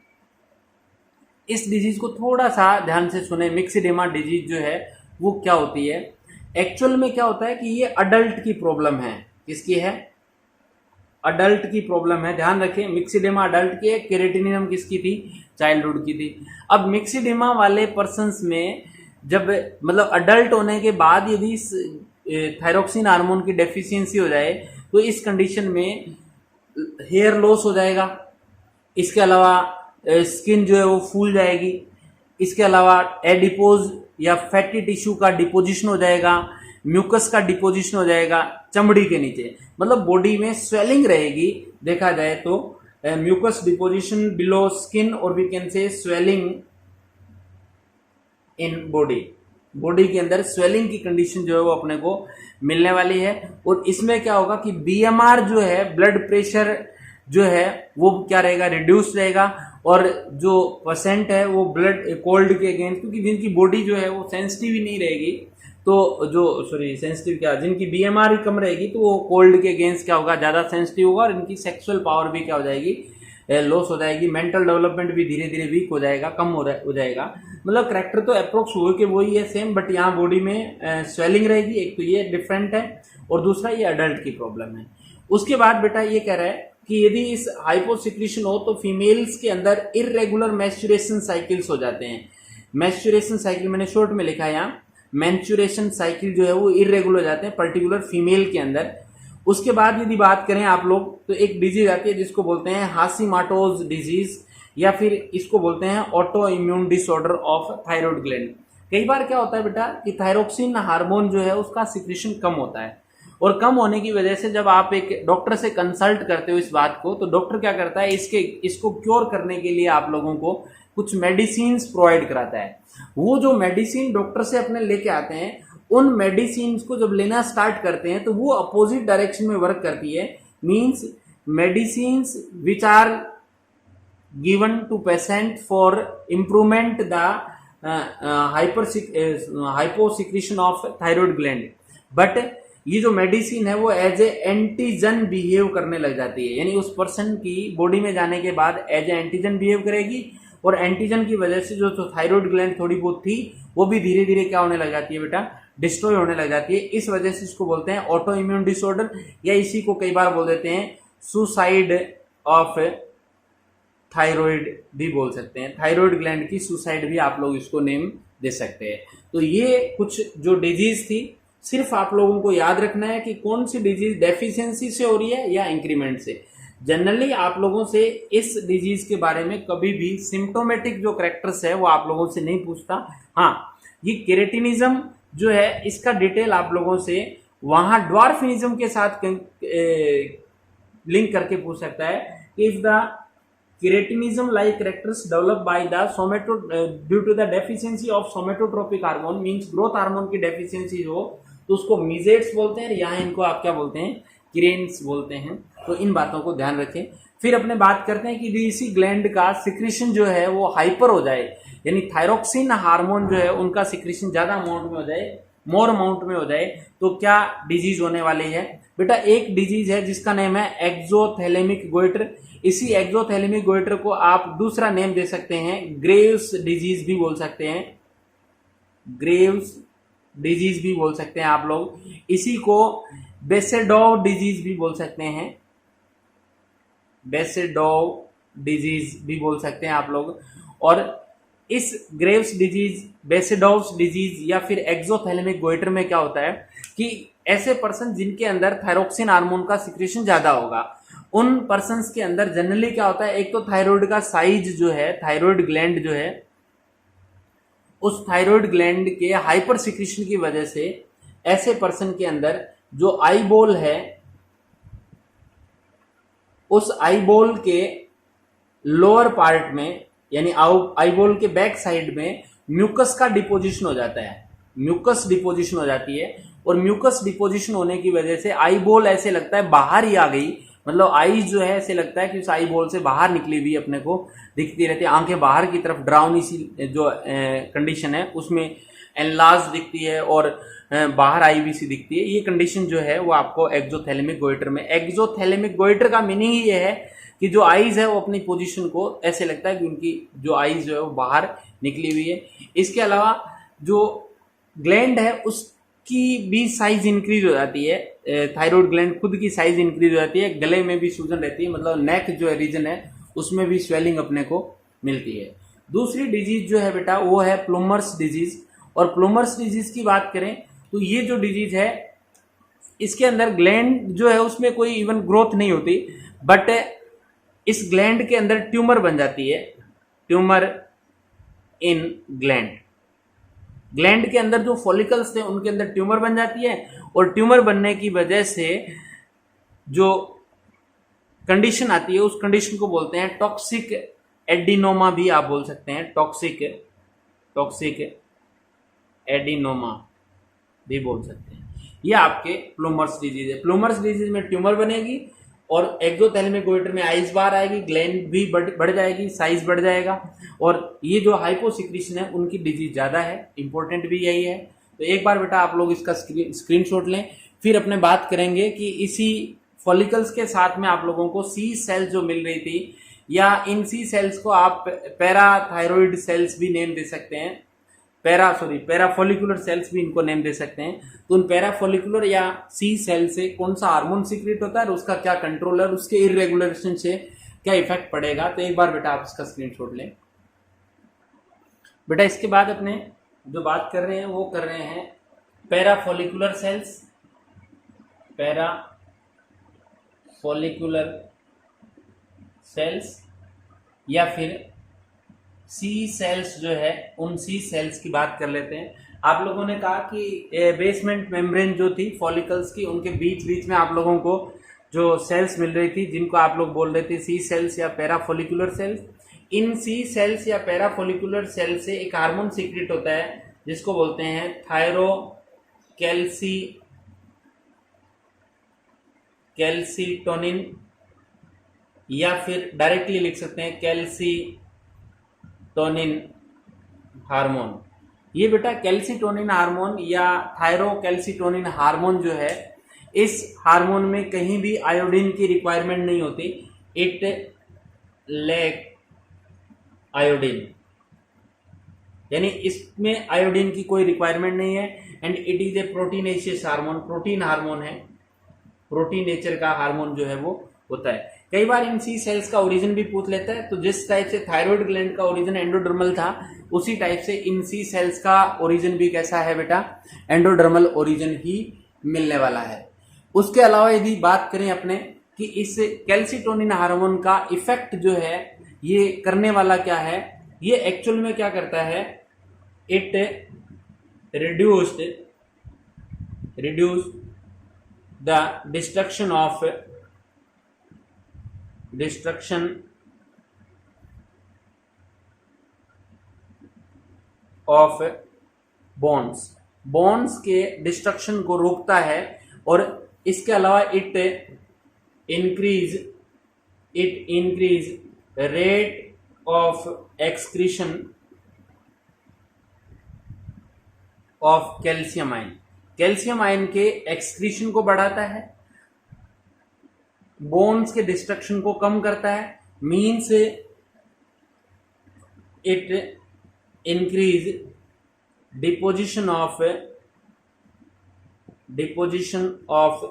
इस डिजीज को थोड़ा सा ध्यान से सुने। मिक्सीडेमा डिजीज जो है वो क्या होती है, एक्चुअल में क्या होता है कि ये अडल्ट की प्रॉब्लम है। किसकी है, अडल्ट की प्रॉब्लम है, ध्यान रखें। मिक्सीडेमा अडल्ट की है, केरेटिनिज्म किसकी थी, चाइल्डहुड की थी। अब मिक्सीडेमा वाले पर्सन्स में जब मतलब अडल्ट होने के बाद यदि थायरोक्सिन हार्मोन की डेफिशिएंसी हो जाए तो इस कंडीशन में हेयर लॉस हो जाएगा। इसके अलावा स्किन जो है वो फूल जाएगी। इसके अलावा एडिपोज या फैटी टिश्यू का डिपोजिशन हो जाएगा, म्यूकस का डिपोजिशन हो जाएगा चमड़ी के नीचे, मतलब बॉडी में स्वेलिंग रहेगी। देखा जाए तो म्यूकस डिपोजिशन बिलो स्किन, और we can say swelling in body. Body के अंदर स्वेलिंग की कंडीशन जो है वो अपने को मिलने वाली है। और इसमें क्या होगा कि बीएमआर जो है, ब्लड प्रेशर जो है वो क्या रहेगा, रिड्यूस रहेगा, और जो परसेंट है वो ब्लड कोल्ड के अगेंस्ट, क्योंकि जिनकी बॉडी जो है वो सेंसिटिव ही नहीं रहेगी तो जो सेंसिटिव क्या, जिनकी बीएमआर ही कम रहेगी तो वो कोल्ड के अगेंस्ट क्या होगा, ज्यादा सेंसिटिव होगा, और इनकी सेक्सुअल पावर भी क्या हो जाएगी, लॉस हो जाएगी। मेंटल डेवलपमेंट भी धीरे धीरे वीक हो जाएगा, कम हो जाएगा। मतलब करेक्टर तो अप्रोक्स हो के वही है सेम, बट यहाँ बॉडी में स्वेलिंग रहेगी। एक तो ये डिफरेंट है, और दूसरा ये अडल्ट की प्रॉब्लम है। उसके बाद बेटा ये कह रहा है कि यदि इस हाइपोसिक्रीशन हो तो फीमेल्स के अंदर इरेगुलर मैस्चुरेशन साइकिल्स हो जाते हैं। मैस्चुरेशन साइकिल मैंने शॉर्ट में लिखा है यहाँ, मैंचुरेशन साइकिल जो है वो इरेगुलर हो जाते हैं पर्टिकुलर फीमेल के अंदर। उसके बाद यदि बात करें आप लोग तो एक डिजीज आती है जिसको बोलते हैं हाशिमोटोज डिजीज, या फिर इसको बोलते हैं auto immune disorder of thyroid gland. कई बार क्या होता है बेटा कि थायरोक्सिन हार्मोन जो है उसका सिक्रीशन कम होता है, और कम होने की वजह से जब आप एक डॉक्टर से कंसल्ट करते हो इस बात को, तो डॉक्टर क्या करता है, इसको क्योर करने के लिए आप लोगों को कुछ मेडिसिन प्रोवाइड कराता है। वो जो मेडिसिन डॉक्टर से अपने लेके आते हैं, उन मेडिसिन को जब लेना स्टार्ट करते हैं तो वो अपोजिट डायरेक्शन में वर्क करती है। Means medicine which are given to patient for improvement the hyposecretion of thyroid gland, but ये जो मेडिसिन है वो एज ए एंटीजन बिहेव करने लग जाती है, यानी उस पर्सन की बॉडी में जाने के बाद एज ए एंटीजन बिहेव करेगी, और एंटीजन की वजह से जो थायराइड ग्लैंड थोड़ी बहुत थी वो भी धीरे धीरे क्या होने लग जाती है बेटा, डिस्ट्रॉय होने लग जाती है। इस वजह से इसको बोलते हैं ऑटो इम्यून डिसऑर्डर, या इसी को कई बार बोल देते हैं सुसाइड ऑफ थायराइड भी बोल सकते हैं। थायराइड ग्लैंड की सुसाइड भी आप लोग इसको नेम दे सकते हैं। तो ये कुछ जो डिजीज थी, सिर्फ आप लोगों को याद रखना है कि कौन सी डिजीज डेफिशिएंसी से हो रही है या इंक्रीमेंट से। जनरली आप लोगों से इस डिजीज के बारे में कभी भी सिम्टोमेटिक जो करेक्टर्स है वो आप लोगों से नहीं पूछता। हाँ, ये केरेटिनिज्म जो है इसका डिटेल आप लोगों से वहां ड्वार्फिनिज्म के साथ लिंक करके पूछ सकता है। If the cretinism like characters develop by the somato due to the deficiency of somatotropic hormone, means growth hormone की डेफिशिएंसी हो तो उसको मिजेट्स बोलते हैं, यहाँ इनको आप क्या बोलते हैं, क्रेन्स बोलते हैं। तो इन बातों को ध्यान रखें। फिर अपने बात करते हैं कि इसी ग्लैंड का सिक्रीशन जो है वो हाइपर हो जाए, यानी थायरोक्सिन हार्मोन जो है उनका सिक्रीशन ज्यादा अमाउंट में हो जाए, मोर अमाउंट में हो जाए, तो क्या डिजीज होने वाली है बेटा। एक डिजीज है जिसका नेम है एक्सोथैलेमिक गोइटर। इसी एक्सोथैलेमिक गोइटर को आप दूसरा नेम दे सकते हैं, ग्रेव्स डिजीज भी बोल सकते हैं, ग्रेव्स डिजीज भी बोल सकते हैं आप लोग, इसी को बेसेडोव डिजीज भी बोल सकते हैं, बेसेडोव डिजीज भी बोल सकते हैं आप लोग। और इस ग्रेव्स डिजीज, बेसेडोव्स डिजीज या फिर एक्सोथैलेमिक गोइटर में क्या होता है कि ऐसे पर्सन जिनके अंदर थायरोक्सिन हार्मोन का सिक्रेशन ज्यादा होगा, उन पर्सन्स के अंदर जनरली क्या होता है, एक तो थायराइड का साइज जो है, थायराइड ग्लैंड जो है, उस थायराइड ग्लैंड के हाइपर सिक्रेशन की वजह से ऐसे पर्सन के अंदर जो आई बॉल है, उस आई बॉल के लोअर पार्ट में यानी आई बॉल के बैक साइड में म्यूकस का डिपोजिशन हो जाता है, म्यूकस डिपोजिशन हो जाती है। और म्यूकस डिपोजिशन होने की वजह से आई बॉल ऐसे लगता है बाहर ही आ गई, मतलब आई जो है ऐसे लगता है कि उस आई बॉल से बाहर निकली हुई अपने को दिखती रहती है, आंखें बाहर की तरफ ड्राउनी सी जो कंडीशन है उसमें एनलार्ज दिखती है और बाहर आई हुई सी दिखती है। ये कंडीशन जो है वो आपको एक्सोथैलेमिक गोइटर में, एक्सोथैलेमिक गोइटर का मीनिंग ही ये है कि जो आईज है वो अपनी पोजीशन को ऐसे लगता है कि उनकी जो आईज जो है वो बाहर निकली हुई है। इसके अलावा जो ग्लैंड है उसकी भी साइज इंक्रीज हो जाती है, थायराइड ग्लैंड खुद की साइज इंक्रीज हो जाती है, गले में भी सूजन रहती है, मतलब नेक जो है रीजन है उसमें भी स्वेलिंग अपने को मिलती है। दूसरी डिजीज जो है बेटा वो है प्लूमर्स डिजीज। और प्लूमर्स डिजीज की बात करें तो ये जो डिजीज है इसके अंदर ग्लैंड जो है उसमें कोई इवन ग्रोथ नहीं होती, बट इस ग्लैंड के अंदर ट्यूमर बन जाती है, ट्यूमर इन ग्लैंड, ग्लैंड के अंदर जो फॉलिकल्स थे उनके अंदर ट्यूमर बन जाती है। और ट्यूमर बनने की वजह से जो कंडीशन आती है उस कंडीशन को बोलते हैं टॉक्सिक एडिनोमा, भी आप बोल सकते हैं टॉक्सिक एडिनोमा भी बोल सकते हैं। ये आपके प्लूमर्स डिजीज है। प्लूमर्स डिजीज में ट्यूमर बनेगी और एक्सोथैलेमिक गोइटर में आइज बाहर आएगी, ग्लैंड भी बढ़ जाएगी, साइज बढ़ जाएगा, और ये जो हाइपोसिक्रीशन है उनकी डिजीज ज्यादा है। इंपॉर्टेंट भी यही है। तो एक बार बेटा आप लोग इसका स्क्रीनशॉट लें, फिर अपने बात करेंगे कि इसी फॉलिकल्स के साथ में आप लोगों को सी सेल्स जो मिल रही थी, या इन सी सेल्स को आप पैराथायरॉइड सेल्स भी नेम दे सकते हैं, पैराफोलिकुलर सेल्स भी इनको नेम दे सकते हैं। तो उन पैराफोलिकुलर या सी सेल से कौन सा हार्मोन सीक्रेट होता है और उसका क्या कंट्रोल है, उसके इरेगुलेशन से क्या इफेक्ट पड़ेगा। तो एक बार बेटा आप इसका स्क्रीनशॉट लें। बेटा इसके बाद अपने जो बात कर रहे हैं वो कर रहे हैं पैराफोलिकुलर सेल्स, पैराफोलिकुलर सेल्स या फिर सी सेल्स जो है, उन सी सेल्स की बात कर लेते हैं। आप लोगों ने कहा कि बेसमेंट मेम्ब्रेन जो थी फॉलिकल्स की, उनके बीच बीच में आप लोगों को जो सेल्स मिल रही थी जिनको आप लोग बोल रहे थे सी सेल्स या पैराफोलिकुलर सेल्स, इन सी सेल्स या पैराफोलिकुलर सेल्स से एक हार्मोन सीक्रेट होता है जिसको बोलते हैं कैल्सीटोनिन, या फिर डायरेक्टली लिख सकते हैं कैल्सीटोनिन हार्मोन। ये बेटा कैल्सीटोनिन हार्मोन या थायरोकैल्सीटोनिन हार्मोन जो है, इस हार्मोन में कहीं भी आयोडीन की रिक्वायरमेंट नहीं होती, इट लैक आयोडीन, यानी इसमें आयोडीन की कोई रिक्वायरमेंट नहीं है। And it is a proteinaceous hormone, protein hormone है, प्रोटीन नेचर का हार्मोन जो है वो होता है। कई बार इन सी सेल्स का ओरिजिन भी पूछ लेता है, तो जिस टाइप से थायराइड ग्लैंड का ओरिजिन एंडोडर्मल था, उसी टाइप से इन सी सेल्स का ओरिजिन भी कैसा है बेटा, एंडोडर्मल ओरिजिन ही मिलने वाला है। उसके अलावा यदि बात करें अपने कि इस कैल्सीटोनिन हार्मोन का इफेक्ट जो है ये करने वाला क्या है, ये एक्चुअल में क्या करता है, it reduce the destruction of bones के डिस्ट्रक्शन को रोकता है। और इसके अलावा it increase rate of excretion of calcium ion, calcium ion के एक्सक्रीशन को बढ़ाता है, बोन्स के डिस्ट्रक्शन को कम करता है, means it increase deposition of deposition of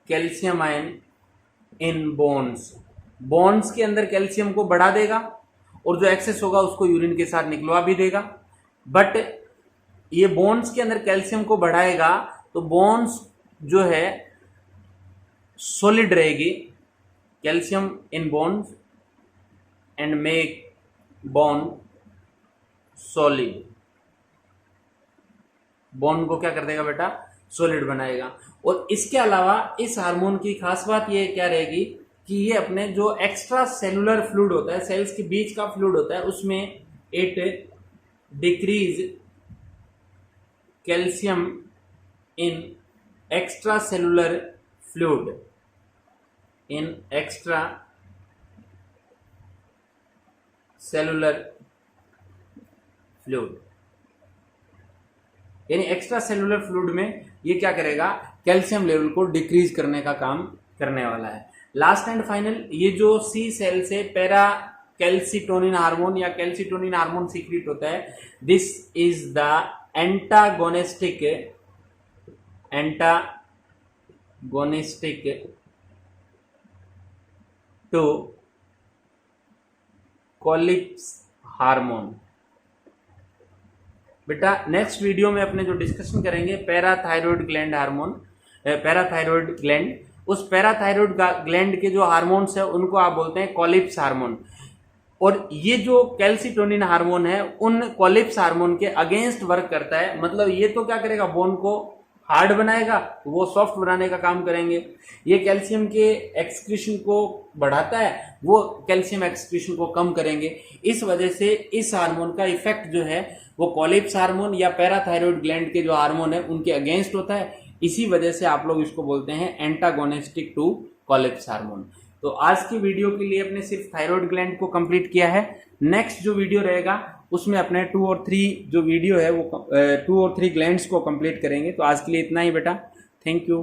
calcium ion in bones, bones के अंदर कैल्शियम को बढ़ा देगा और जो एक्सेस होगा उसको यूरिन के साथ निकलवा भी देगा। बट ये बोन्स के अंदर कैल्शियम को बढ़ाएगा तो बोन्स जो है सॉलिड रहेगी, calcium in bones and make bone solid, bone को क्या कर देगा बेटा, सॉलिड बनाएगा। और इसके अलावा इस हार्मोन की खास बात ये क्या रहेगी कि ये अपने जो एक्स्ट्रा सेलुलर फ्लूइड होता है, सेल्स के बीच का फ्लूइड होता है, उसमें it decrease calcium in extra cellular fluid, in extra cellular fluid, यानी एक्स्ट्रा सेलुलर फ्लूइड में ये क्या करेगा, कैल्शियम लेवल को डिक्रीज करने का काम करने वाला है। लास्ट एंड फाइनल, ये जो सी सेल से पैरा कैल्सिटोनिन हार्मोन या कैल्सिटोनिन हार्मोन सीक्रेट होता है, this is the antagonistic to Collip's hormone. बेटा नेक्स्ट वीडियो में अपने जो डिस्कशन करेंगे parathyroid gland hormone, parathyroid gland, उस पैराथायरॉयड ग्लैंड के जो हार्मोन्स है उनको आप बोलते हैं कोलिप्स हार्मोन। और ये जो कैल्सिटोनिन हार्मोन है उन कोलिप्स हार्मोन के अगेंस्ट वर्क करता है। मतलब ये तो क्या करेगा, बोन को हार्ड बनाएगा, वो सॉफ्ट बनाने का काम करेंगे। ये कैल्शियम के एक्सक्रीशन को बढ़ाता है, वो कैल्शियम एक्सक्रीशन को कम करेंगे। इस वजह से इस हार्मोन का इफेक्ट जो है वो कोलिप्स हार्मोन या पैराथायरॉयड ग्लैंड के जो हार्मोन है उनके अगेंस्ट होता है। इसी वजह से आप लोग इसको बोलते हैं एंटागोनिस्टिक टू कोलिप्स हार्मोन। तो आज की वीडियो के लिए अपने सिर्फ थायराइड ग्लैंड को कंप्लीट किया है। नेक्स्ट जो वीडियो रहेगा उसमें अपने 2 और 3 जो वीडियो है वो 2 और 3 ग्लैंड्स को कंप्लीट करेंगे। तो आज के लिए इतना ही बेटा, थैंक यू।